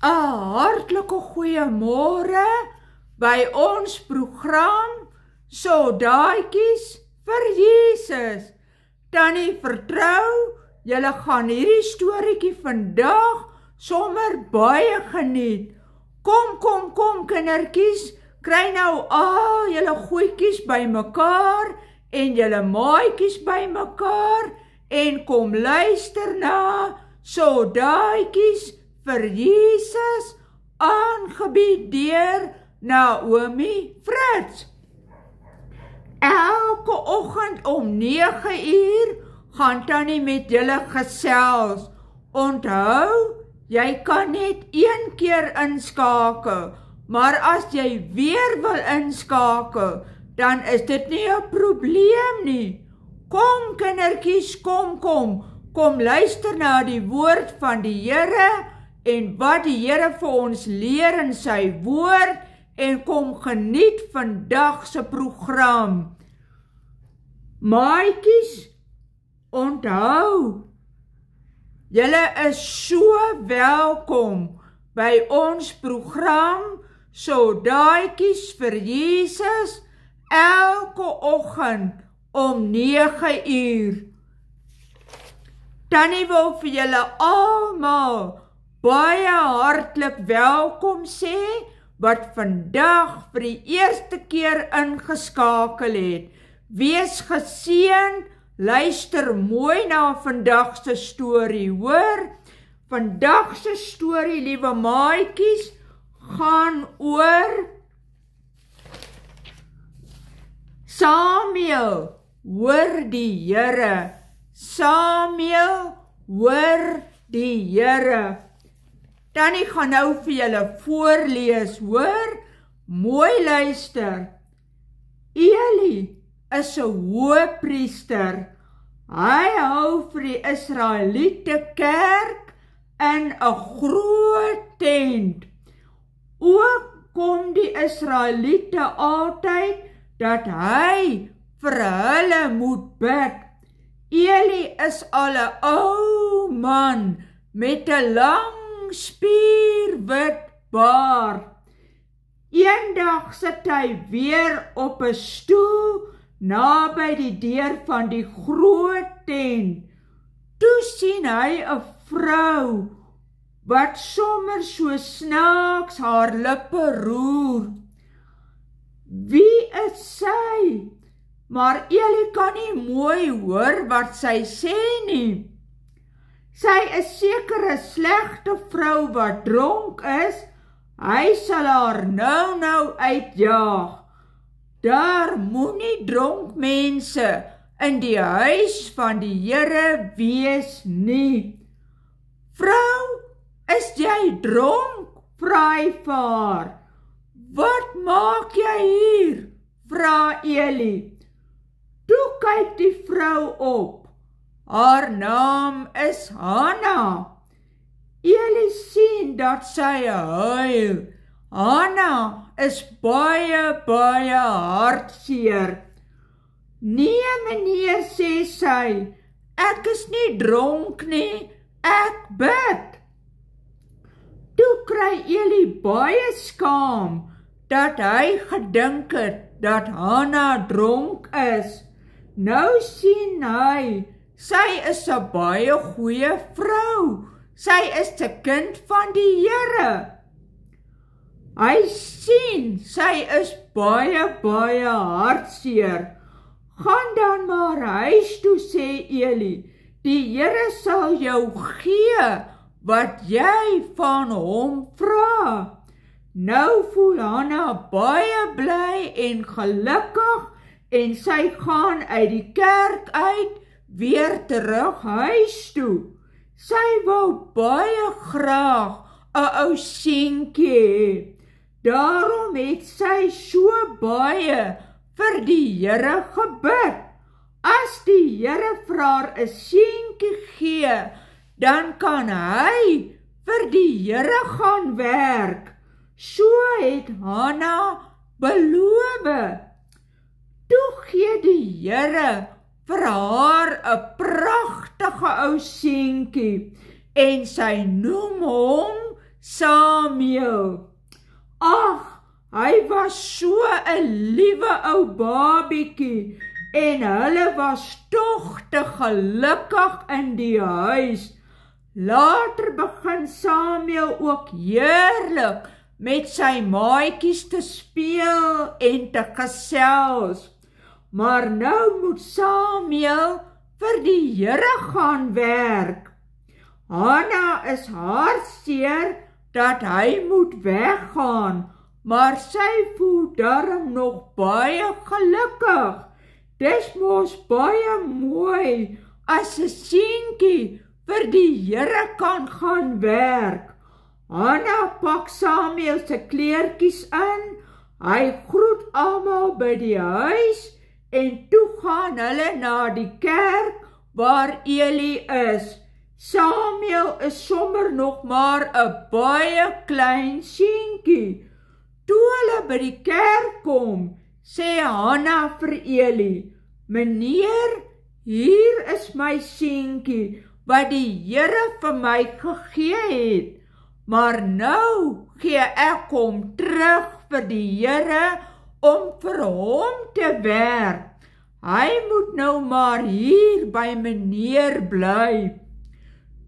'n hartlike goeiemôre by ons program Soldaatjies vir Jesus. Tannie vertrou, julle gaan hierdie storieetjie vandag sommer baie geniet. Kom kindertjies, kry nou al julle goedjies bymekaar en julle maatjies bymekaar en kom luister na Soldaatjies vir Jesus, aangebied deur Naomi Fritz. Elke oggend om 9 uur gaan Tannie met julle gesels. Onthou, jy kan net een keer inskakel, maar as jy weer wil inskakel, dan is dit nie 'n probleem nie. Kom kindertjies, kom luister na die woord van die Here en wat die Here vir ons leer in sy woord en kom geniet vandag se program. Maatjies, onthou, julle is so welkom by ons program Soldaatjies vir Jesus elke oggend om 9 uur. Tannie wil vir julle almal baie hartlik welkom sê wat vandag vir die eerste keer ingeskakel het. Wees geseën, luister mooi na vandag se storie, hoor? Vandag se storie, liewe maatjies, gaan oor Samuel, hoor die Here. Samuel, hoor die Here. Tannie gaan nou vir julle voorlees, hoor? Mooi luister. Eli is 'n hoëpriester. Hy hou vir die Israeliete kerk in 'n groot tent. Ook kom die Israeliete altyd dat hy vir hulle moet bid. Eli is al 'n ou man met 'n lang spierwit baard. Eendag sit hy weer op 'n stoel naby die deur van die groot tent. Toe sien hy 'n vrou wat sommer so snaaks haar lippe roer. Wie is sy? Maar Eli kan nie mooi hoor wat sy sê nie. Sy is seker 'n slegte vrou wat dronk is. Hy sal haar nou uitjaag. Daar moenie dronk mense in die huis van die Here wees nie. Vrou, is jy dronk? Vra hy vir haar. Wat maak jy hier? Vra Eli. Toe kyk die vrou op. Haar naam is Hanna. Eli sien dat sy huil. Hanna is baie hartseer. Nee meneer, sê sy, ek is nie dronk nie, ek bid. Toe kry Eli baie skaam dat hy gedink het dat Hanna dronk is. Nou sien hy, sy is 'n baie goeie vrou. Sy is 'n kind van die Here. Hy sien, sy is baie hartseer. Gaan dan maar huis toe, sê Eli. Die Here sal jou gee wat jy van hom vra. Nou voel Hanna baie bly en gelukkig en sy gaan uit die kerk uit weer terug huis toe. Sy wou baie graag 'n ou seentjie hê. Daarom het sy so baie vir die Here gebid. As die Here vir haar 'n seentjie gee, dan kan hy vir die Here gaan werk. So het Hanna beloof. Toe gee die Here vir haar 'n pragtige ou seentjie en sy noem hom Samuel. Ag, hy was so 'n liewe ou babiekie en hulle was tog te gelukkig in die huis. Later begin Samuel ook heerlik met sy maatjies te speel en te gesels. Maar nou moet Samuel vir die Here gaan werk. Hanna is hartseer dat hy moet weggaan, maar sy voel darm nog baie gelukkig. Dis mos baie mooi as 'n seentjie vir die Here kan gaan werk. Hanna pak Samuel se kleertjies aan, hy groet almal by die huis en toe gaan hulle na die kerk waar Eli is. Samuel is sommer nog maar 'n baie klein seentjie. Toe hulle by die kerk kom, sê Hanna vir Eli, "Meneer, hier is my seentjie wat die Here vir my gegee het, maar nou gee ek hom terug vir die Here om vir hom te werk. Hy moet nou maar hier by meneer bly."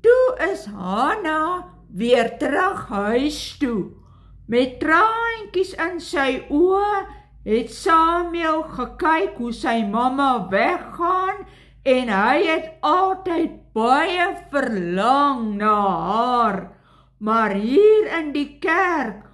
Toe is Hanna weer terug huis toe. Met traantjies in sy oë het Samuel gekyk hoe sy mamma weggaan en hy het altyd baie verlang na haar. Maar hier in die kerk